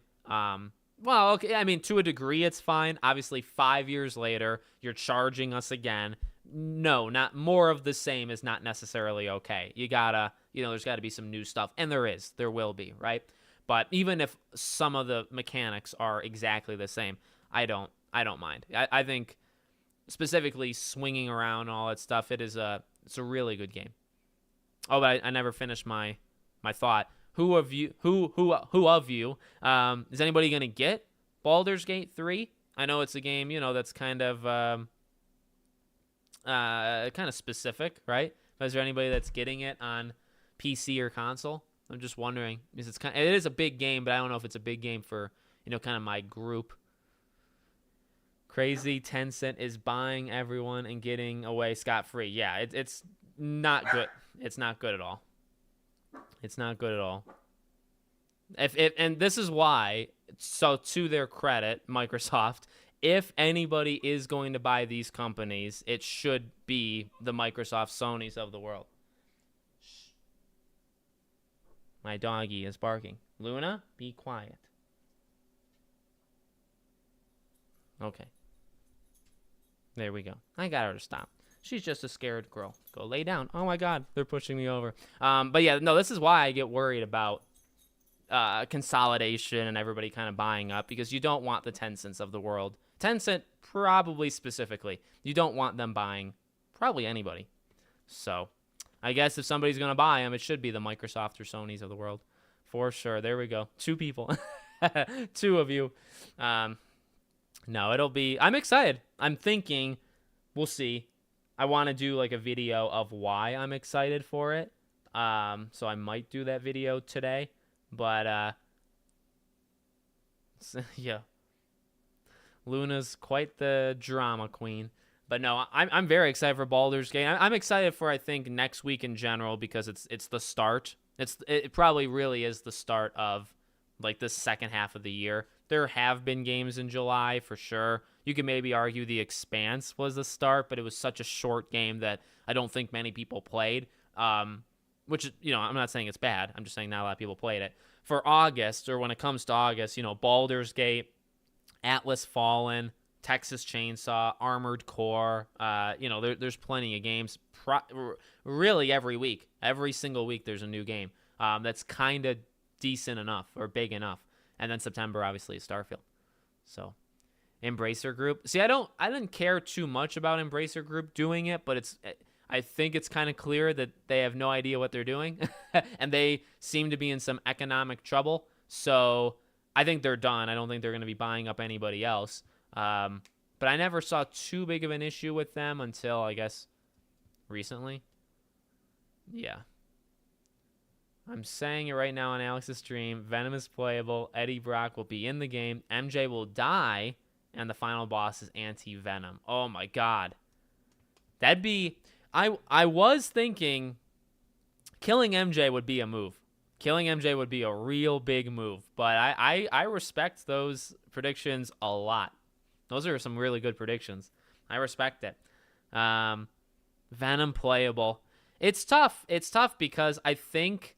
Speaker 1: Well, okay, to a degree, it's fine. Obviously, 5 years later, you're charging us again. No, not more of the same is not necessarily okay. You gotta, there's gotta be some new stuff. And there will be, right? But even if some of the mechanics are exactly the same, I don't mind. I think specifically swinging around and all that stuff, it's a really good game. Oh, but I never finished my thought. Who of you is anybody gonna get Baldur's Gate 3? I know it's a game, that's kind of specific, right? But is there anybody that's getting it on PC or console? I'm just wondering, because it is a big game, but I don't know if it's a big game for kind of my group. Crazy Tencent is buying everyone and getting away scot-free. Yeah, it's not good. It's not good at all. It's not good at all. And this is why, so to their credit, Microsoft, if anybody is going to buy these companies, it should be the Microsoft Sonys of the world. My doggy is barking. Luna, be quiet. Okay. There we go. I got her to stop. She's just a scared girl. Go lay down. Oh my God, they're pushing me over. But yeah, no, this is why I get worried about consolidation and everybody kind of buying up, because you don't want the Tencents of the world. Tencent probably specifically. You don't want them buying probably anybody. So I guess if somebody's going to buy them, it should be the Microsoft or Sonys of the world. For sure. There we go. 2 people. 2 of you. No, it'll be... I'm excited. I'm thinking... We'll see. I want to do like a video of why I'm excited for it. So I might do that video today. But, yeah. Luna's quite the drama queen. But no, I'm very excited for Baldur's Gate. I'm excited for, I think, next week in general, because it's the start. It probably really is the start of like the second half of the year. There have been games in July for sure. You could maybe argue The Expanse was the start, but it was such a short game that I don't think many people played. Which, you know, I'm not saying it's bad. I'm just saying not a lot of people played it. For August, or when it comes to August, you know, Baldur's Gate, Atlas Fallen, Texas Chainsaw, Armored Core. You know, there's plenty of games. Really every week. Every single week there's a new game that's kind of decent enough or big enough. And then September, obviously, is Starfield. So, Embracer Group. See, I didn't care too much about Embracer Group doing it, but I think it's kind of clear that they have no idea what they're doing. And they seem to be in some economic trouble. So, I think they're done. I don't think they're going to be buying up anybody else. But I never saw too big of an issue with them until, I guess, recently. Yeah. I'm saying it right now on Alex's stream. Venom is playable. Eddie Brock will be in the game. MJ will die. And the final boss is Anti-Venom. Oh, my God. That'd be... I was thinking killing MJ would be a move. Killing MJ would be a real big move. But I respect those predictions a lot. Those are some really good predictions. I respect it. Venom playable. It's tough. It's tough because I think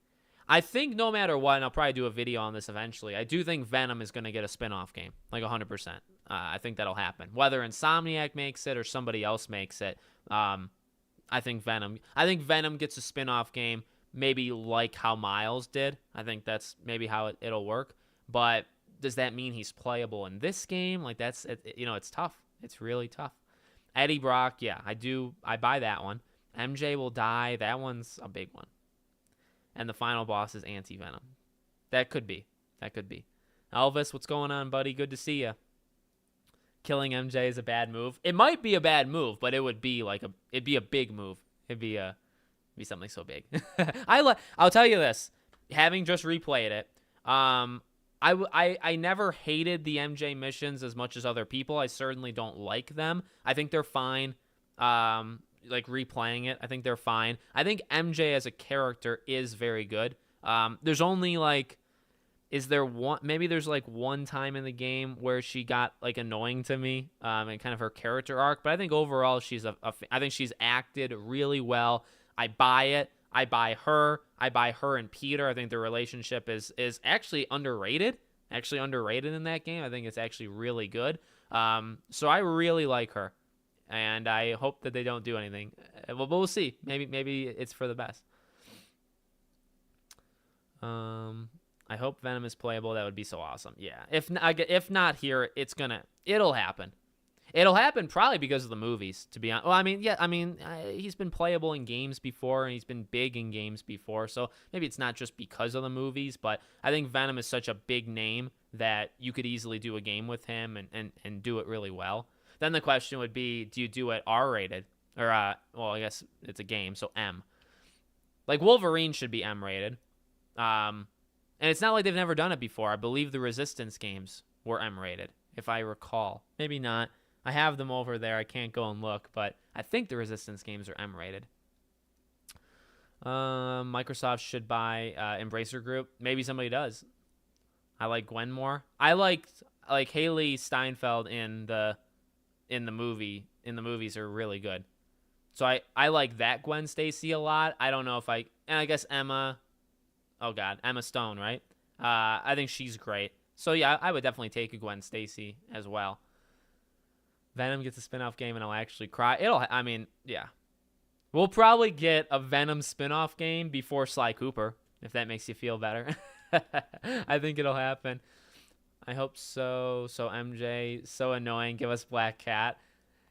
Speaker 1: no matter what, and I'll probably do a video on this eventually, I do think Venom is going to get a spin-off game, like 100%. I think that'll happen. Whether Insomniac makes it or somebody else makes it, I think Venom gets a spin-off game, maybe like how Miles did. I think that's maybe how it'll work. But does that mean he's playable in this game? Like, it's tough. It's really tough. Eddie Brock, yeah, I buy that one. MJ will die. That one's a big one. And the final boss is Anti-Venom. That could be. Elvis, what's going on, buddy? Good to see you. Killing MJ is a bad move. It might be a bad move, but it would be it'd be a big move. It'd be something so big. I'll tell you this. Having just replayed it, I never hated the MJ missions as much as other people. I certainly don't like them. I think they're fine. Like replaying it, I think they're fine. I think MJ as a character is very good. There's only there's one time in the game where she got like annoying to me, and kind of her character arc. But I think overall I think she's acted really well. I buy it. I buy her and Peter. I think their relationship is actually underrated. Actually underrated in that game. I think it's actually really good. So I really like her. And I hope that they don't do anything. But we'll see. Maybe it's for the best. I hope Venom is playable. That would be so awesome. Yeah. If not here, it'll happen. It'll happen probably because of the movies, to be honest. Well, he's been playable in games before, and he's been big in games before. So maybe it's not just because of the movies, but I think Venom is such a big name that you could easily do a game with him and do it really well. Then the question would be, do you do it R-rated? Or, well, I guess it's a game, so M. Like, Wolverine should be M-rated. And it's not like they've never done it before. I believe the Resistance games were M-rated, if I recall. Maybe not. I have them over there. I can't go and look, but I think the Resistance games are M-rated. Microsoft should buy Embracer Group. Maybe somebody does. I like Gwen more. I liked Haley Steinfeld in the movies are really good. So I like that Gwen Stacy a lot. I don't know if and I guess Emma Stone, right? I think she's great. So yeah, I would definitely take a Gwen Stacy as well. Venom gets a spin-off game and I'll actually cry. I mean, yeah. We'll probably get a Venom spin-off game before Sly Cooper, if that makes you feel better. I think it'll happen. I hope so. So MJ, so annoying. Give us Black Cat.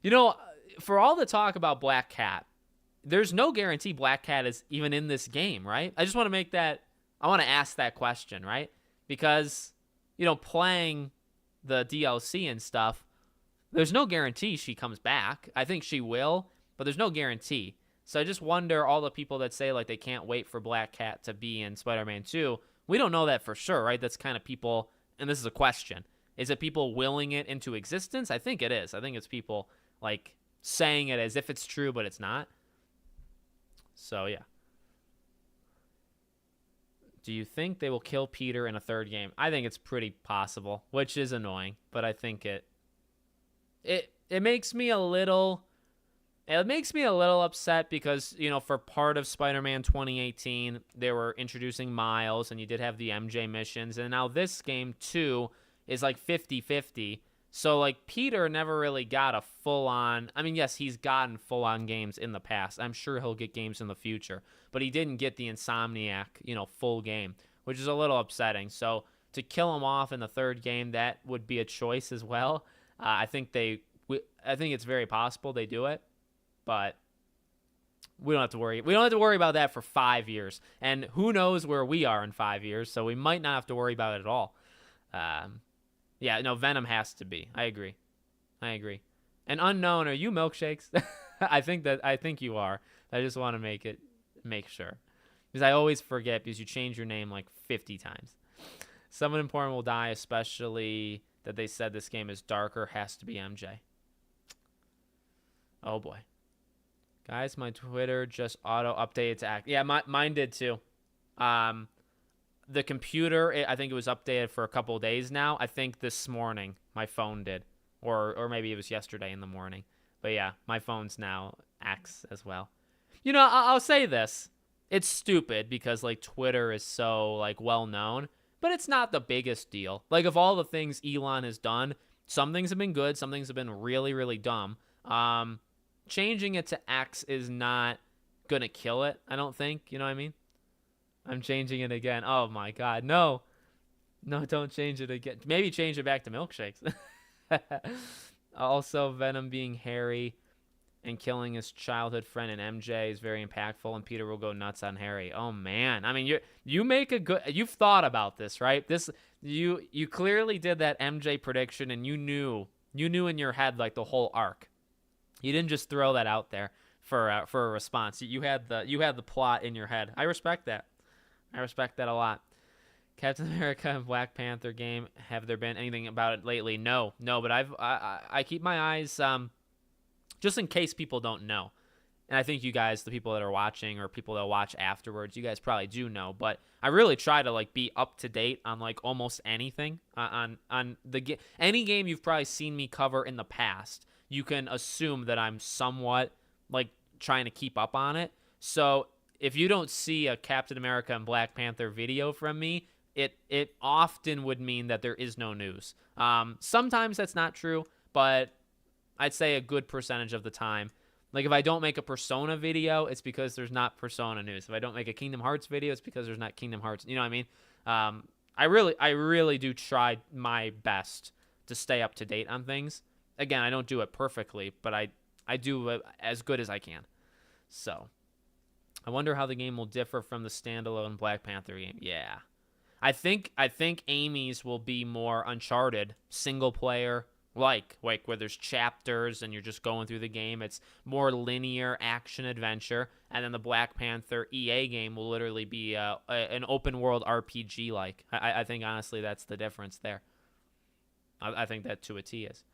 Speaker 1: You know, for all the talk about Black Cat, there's no guarantee Black Cat is even in this game, right? I just want to make that, I want to ask that question, right? Because, you know, playing the DLC and stuff, there's no guarantee she comes back. I think she will, but there's no guarantee. So I just wonder, all the people that say like they can't wait for Black Cat to be in Spider-Man 2, we don't know that for sure, right? That's kind of people, and this is a question. Is it people willing it into existence? I think it is. I think it's people like saying it as if it's true, but it's not. So yeah. Do you think they will kill Peter in a third game? I think it's pretty possible, which is annoying, but I think it makes me a little upset because, you know, for part of Spider-Man 2018, they were introducing Miles and you did have the MJ missions, and now this game too is like 50-50. So like Peter never really got a full-on, I mean, yes, he's gotten full-on games in the past. I'm sure he'll get games in the future, but he didn't get the Insomniac, you know, full game, which is a little upsetting. So to kill him off in the third game, that would be a choice as well. I think it's very possible they do it, but we don't have to worry. We don't have to worry about that for 5 years, and who knows where we are in 5 years, so we might not have to worry about it at all. Yeah, no, Venom has to be. I agree. And Unknown, are you Milkshakes? I think you are. I just want to make sure. Because I always forget because you change your name like 50 times. Someone important will die, especially that they said this game is darker, has to be MJ. Oh boy. Guys, my Twitter just auto-updated to act. Yeah, mine did too. The computer, I think it was updated for a couple of days now. I think this morning my phone did. Or maybe it was yesterday in the morning. But yeah, my phone's now acts as well. You know, I'll say this. It's stupid because like Twitter is so like well known, but it's not the biggest deal. Like of all the things Elon has done, some things have been good, some things have been really, really dumb. Changing it to X is not gonna kill it, I don't think. You know what I mean? I'm changing it again. Oh my god, no. No, don't change it again. Maybe change it back to Milkshakes. Also, Venom being Harry and killing his childhood friend and MJ is very impactful, and Peter will go nuts on Harry. Oh man, I mean, you've thought about this, right? You clearly did that MJ prediction, and you knew in your head like the whole arc. You didn't just throw that out there for a response. You had the plot in your head. I respect that. I respect that a lot. Captain America and Black Panther game. Have there been anything about it lately? No, but I keep my eyes just in case people don't know. And I think you guys, the people that are watching or people that watch afterwards, you guys probably do know. But I really try to like be up to date on like almost anything on the any game you've probably seen me cover in the past. You can assume that I'm somewhat like trying to keep up on it. So if you don't see a Captain America and Black Panther video from me, it often would mean that there is no news. Sometimes that's not true, but I'd say a good percentage of the time. Like if I don't make a Persona video, it's because there's not Persona news. If I don't make a Kingdom Hearts video, it's because there's not Kingdom Hearts. You know what I mean? I really do try my best to stay up to date on things. Again, I don't do it perfectly, but I do it as good as I can. So I wonder how the game will differ from the standalone Black Panther game. Yeah. I think Amy's will be more Uncharted, single player, like where there's chapters and you're just going through the game. It's more linear action adventure, and then the Black Panther EA game will literally be an open world RPG. Like I think honestly that's the difference there. I think that to a T is.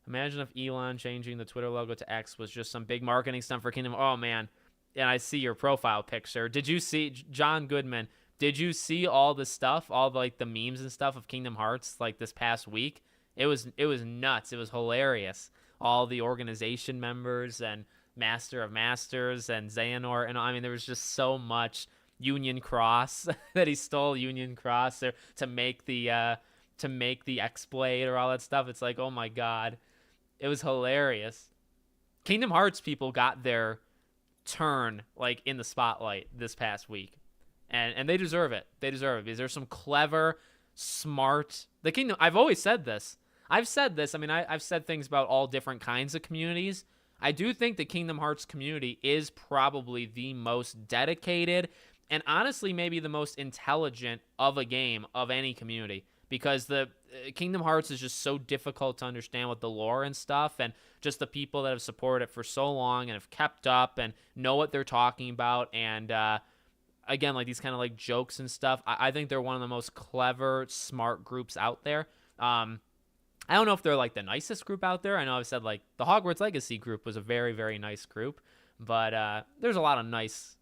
Speaker 1: Imagine if Elon changing the Twitter logo to X was just some big marketing stunt for Kingdom. Oh man, and I see your profile picture. Did you see John Goodman? Did you see all the stuff, all like the memes and stuff of Kingdom Hearts like this past week? It was nuts. It was hilarious. All the organization members and Master of Masters and Xehanort, and I mean there was just so much Union Cross that he stole Union Cross to make the X-Blade or all that stuff. It's like, oh my god. It was hilarious. Kingdom Hearts people got their turn like in the spotlight this past week, and they deserve it. They deserve it because there's some clever, smart. The Kingdom. I've always said this. I've said this. I mean, I've said things about all different kinds of communities. I do think the Kingdom Hearts community is probably the most dedicated and honestly maybe the most intelligent of a game of any community, because the Kingdom Hearts is just so difficult to understand with the lore and stuff, and just the people that have supported it for so long and have kept up and know what they're talking about, and again, like these kind of like jokes and stuff. I think they're one of the most clever, smart groups out there. I don't know if they're like the nicest group out there. I know I've said like the Hogwarts Legacy group was a very, very nice group, but there's a lot of nice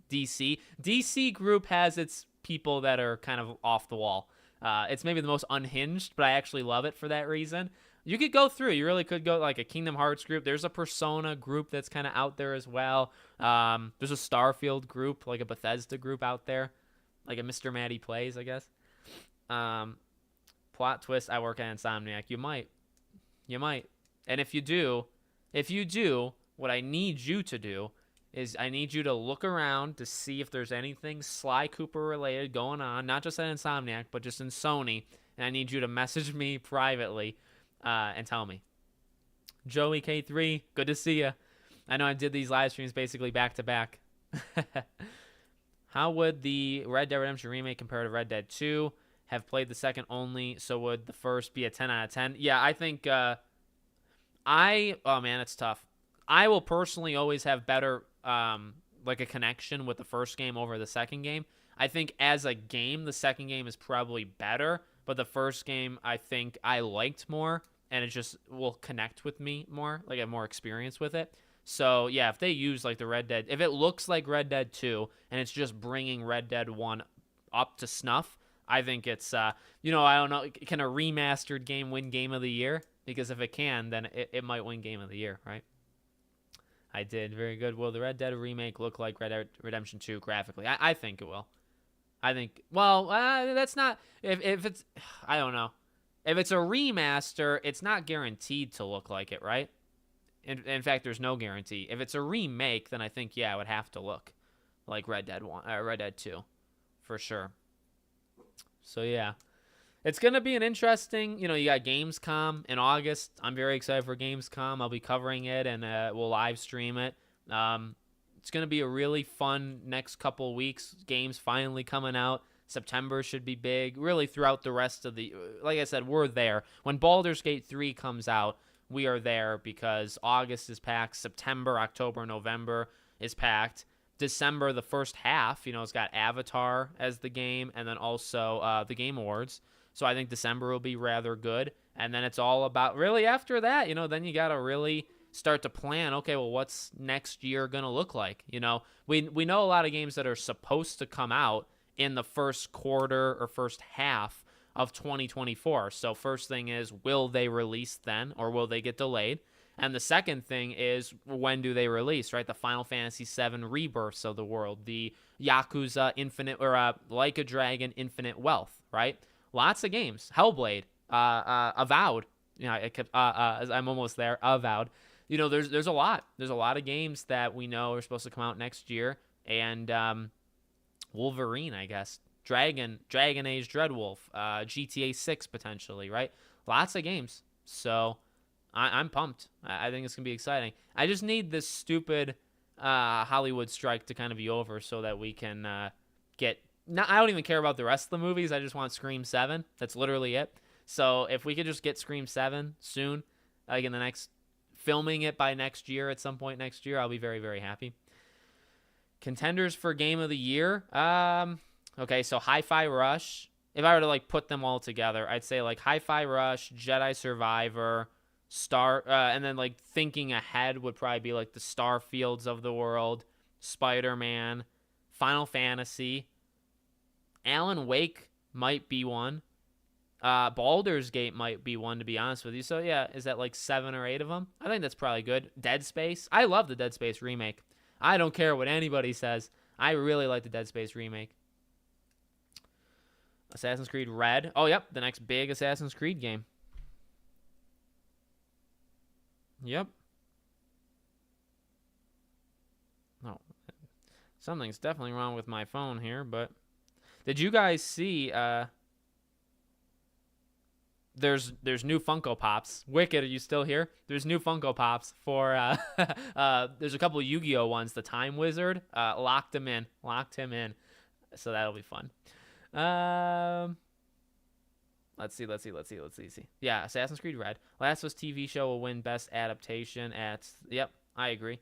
Speaker 1: DC group has its people that are kind of off the wall. It's maybe the most unhinged, but I actually love it for that reason. You could go through. You really could go like a Kingdom Hearts group. There's a Persona group that's kind of out there as well. There's a Starfield group, like a Bethesda group out there, like a Mr. Matty Plays, I guess. Plot twist, I work at Insomniac. You might. And if you do, what I need you to do is I need you to look around to see if there's anything Sly Cooper related going on, not just at Insomniac, but just in Sony. And I need you to message me privately and tell me. Joey K3, good to see you. I know I did these live streams basically back to back. How would the Red Dead Redemption remake compare to Red Dead 2? Have played the second only, so would the first be a 10 out of 10? Yeah, I think oh man, it's tough. I will personally always have better like a connection with the first game over the second game. I think as a game, the second game is probably better, but the first game I think I liked more, and it just will connect with me more, like I have more experience with it. So yeah, if they use like the Red Dead, if it looks like Red Dead 2 and it's just bringing Red Dead 1 up to snuff, I think it's, I don't know, can a remastered game win Game of the Year? Because if it can, then it might win Game of the Year, right? I did. Very good. Will the Red Dead remake look like Red Dead Redemption 2 graphically? I think it will. I think, that's not, if it's, I don't know. If it's a remaster, it's not guaranteed to look like it, right? In fact, there's no guarantee. If it's a remake, then I think, yeah, it would have to look like Red Dead 2, for sure. So, yeah, it's going to be an interesting, you got Gamescom in August. I'm very excited for Gamescom. I'll be covering it, and we'll live stream it. It's going to be a really fun next couple weeks. Games finally coming out. September should be big. Really throughout the rest of the, like I said, we're there. When Baldur's Gate 3 comes out, we are there because August is packed. September, October, November is packed. December, the first half, it's got Avatar as the game, and then also the Game Awards. So I think December will be rather good. And then it's all about, really after that, then you got to really start to plan, okay, well, what's next year going to look like? We know a lot of games that are supposed to come out in the first quarter or first half of 2024. So first thing is, will they release then, or will they get delayed? And the second thing is, when do they release, right? The Final Fantasy VII Rebirths of the world, the Yakuza Infinite, or Like a Dragon Infinite Wealth, right? Lots of games. Hellblade, Avowed. I'm almost there. Avowed. There's a lot. There's a lot of games that we know are supposed to come out next year. And Wolverine, I guess. Dragon Age Dreadwolf, GTA 6 potentially, right? Lots of games. So I'm pumped. I think it's going to be exciting. I just need this stupid Hollywood strike to kind of be over so that we can get... I don't even care about the rest of the movies. I just want Scream 7. That's literally it. So if we could just get Scream 7 soon, like in the next... filming it by next year, at some point next year, I'll be very, very happy. Contenders for Game of the Year. Okay, so Hi-Fi Rush. If I were to put them all together, I'd say Hi-Fi Rush, Jedi Survivor, and then thinking ahead would probably be the Starfields of the world, Spider-Man, Final Fantasy. Alan Wake might be one. Baldur's Gate might be one, to be honest with you. So yeah, is that 7 or 8 of them? I think that's probably good. Dead Space. I love the Dead Space remake. I don't care what anybody says. I really like the Dead Space remake. Assassin's Creed Red. Oh, yep, the next big Assassin's Creed game. Yep. Oh, something's definitely wrong with my phone here, but did you guys see there's new Funko Pops. Wicked, are you still here? There's new Funko Pops for there's a couple of Yu-Gi-Oh ones. The Time Wizard locked him in, so that'll be fun. Let's see. Yeah, Assassin's Creed Red. Last of Us TV show will win Best Adaptation at. Yep, I agree.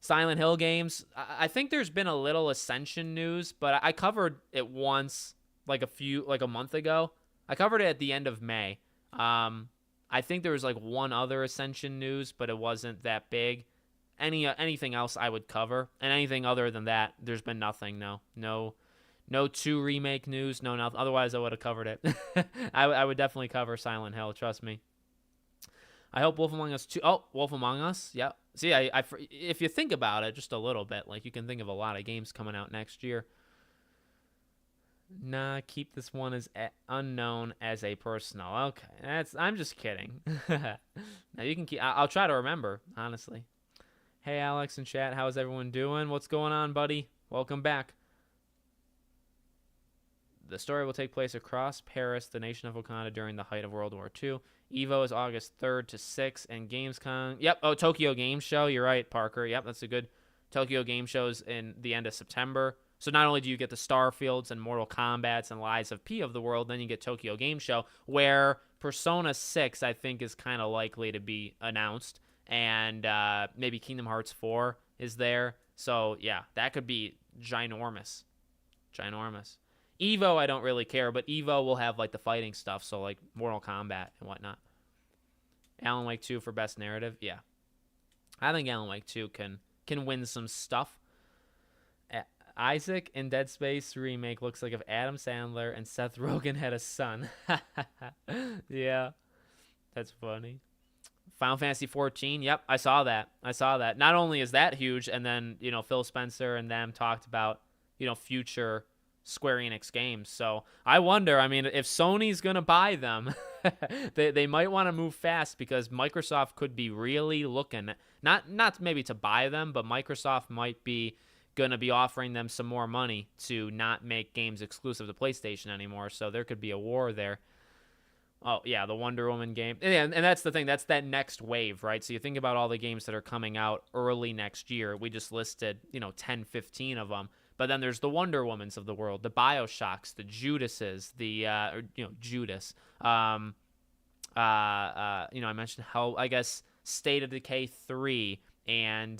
Speaker 1: Silent Hill games. I think there's been a little Ascension news, but I covered it once, like a month ago. I covered it at the end of May. I think there was like one other Ascension news, but it wasn't that big. Anything else I would cover, and anything other than that, there's been nothing. No 2 remake news. No nothing. Otherwise, I would have covered it. I would definitely cover Silent Hill. Trust me. I hope Wolf Among Us 2. Oh, Wolf Among Us. Yep. See, if you think about it just a little bit, like you can think of a lot of games coming out next year. Nah, keep this one as unknown as a personal. Okay, I'm just kidding. Now you can keep. I'll try to remember, honestly. Hey, Alex and chat, how's everyone doing? What's going on, buddy? Welcome back. The story will take place across Paris, the nation of Wakanda, during the height of World War II. EVO is August 3rd to 6th, and Gamescom. Yep. Oh, Tokyo Game Show. You're right, Parker. Yep, that's a good. Tokyo Game Show's in the end of September. So not only do you get the Starfields and Mortal Kombats and Lies of P of the world, then you get Tokyo Game Show, where Persona 6, I think, is kind of likely to be announced. And maybe Kingdom Hearts 4 is there. So, yeah, that could be ginormous. EVO, I don't really care, but EVO will have, like, the fighting stuff, so, like, Mortal Kombat and whatnot. Alan Wake 2 for Best Narrative, yeah. I think Alan Wake 2 can win some stuff. Isaac in Dead Space remake looks like if Adam Sandler and Seth Rogen had a son. Yeah, that's funny. Final Fantasy 14, yep, I saw that. Not only is that huge, and then, Phil Spencer and them talked about, future Square Enix games. So I wonder, if Sony's going to buy them, they might want to move fast, because Microsoft could be really looking, not maybe to buy them, but Microsoft might be going to be offering them some more money to not make games exclusive to PlayStation anymore. So there could be a war there. Oh, yeah, the Wonder Woman game. And that's the thing. That's that next wave, right? So you think about all the games that are coming out early next year. We just listed, 10, 15 of them. But then there's the Wonder Womans of the world, the BioShocks, the Judases, Judas. I mentioned State of Decay 3 and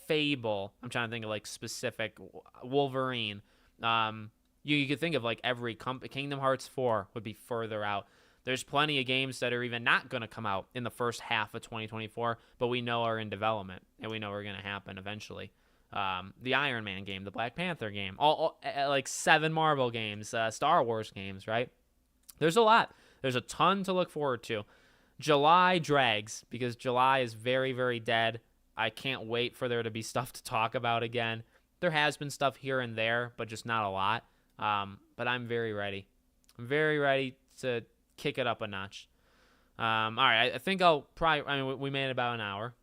Speaker 1: Fable. I'm trying to think of like specific Wolverine. You could think of like every Kingdom Hearts 4 would be further out. There's plenty of games that are even not going to come out in the first half of 2024, but we know are in development and we know are going to happen eventually. The Iron Man game, the Black Panther game, all like 7 Marvel games, Star Wars games, right? There's a lot. There's a ton to look forward to. July drags because July is very, very dead. I can't wait for there to be stuff to talk about again. There has been stuff here and there, but just not a lot. But I'm very ready. I'm very ready to kick it up a notch. All right, I think I'll probably, we made about an hour.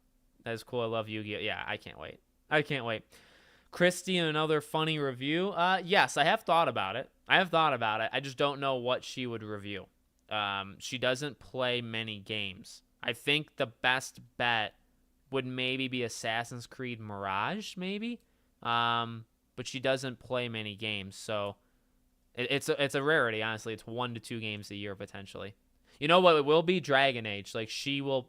Speaker 1: That's cool. I love Yu-Gi-Oh! Yeah, I can't wait. Christy, another funny review. Yes, I have thought about it. I just don't know what she would review. She doesn't play many games. I think the best bet would maybe be Assassin's Creed Mirage, maybe. But she doesn't play many games, so it's a rarity, honestly. It's 1 to 2 games a year, potentially. You know what? It will be Dragon Age. Like, she will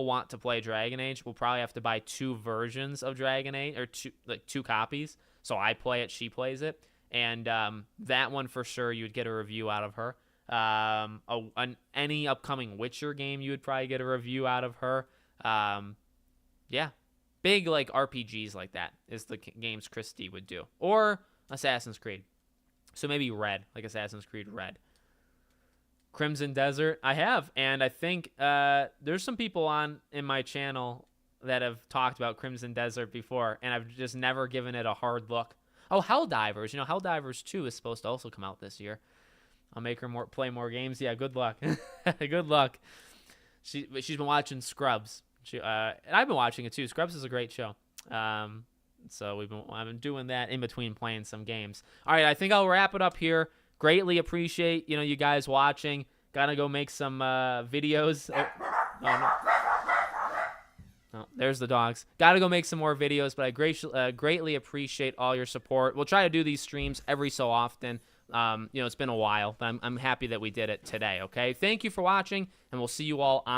Speaker 1: want to play Dragon Age. We'll probably have to buy 2 versions of Dragon Age, or 2 copies. So I play it, she plays it. And that one for sure, you would get a review out of her. Any upcoming Witcher game, you would probably get a review out of her. Yeah. Big, like, RPGs like that is the games Christy would do. Or Assassin's Creed. So maybe Red, like Assassin's Creed Red. Crimson Desert, I have. And I think there's some people in my channel that have talked about Crimson Desert before, and I've just never given it a hard look. Oh, Helldivers. Helldivers 2 is supposed to also come out this year. I'll make her play more games. Yeah, good luck. Good luck. She's been watching Scrubs. And I've been watching it too. Scrubs is a great show. So I've been doing that in between playing some games. All right, I think I'll wrap it up here. Greatly appreciate you guys watching. Gotta go make some videos. Oh no. Oh, there's the dogs. Gotta go make some more videos, but I greatly appreciate all your support. We'll try to do these streams every so often. It's been a while, but I'm happy that we did it today. Okay, thank you for watching, and we'll see you all on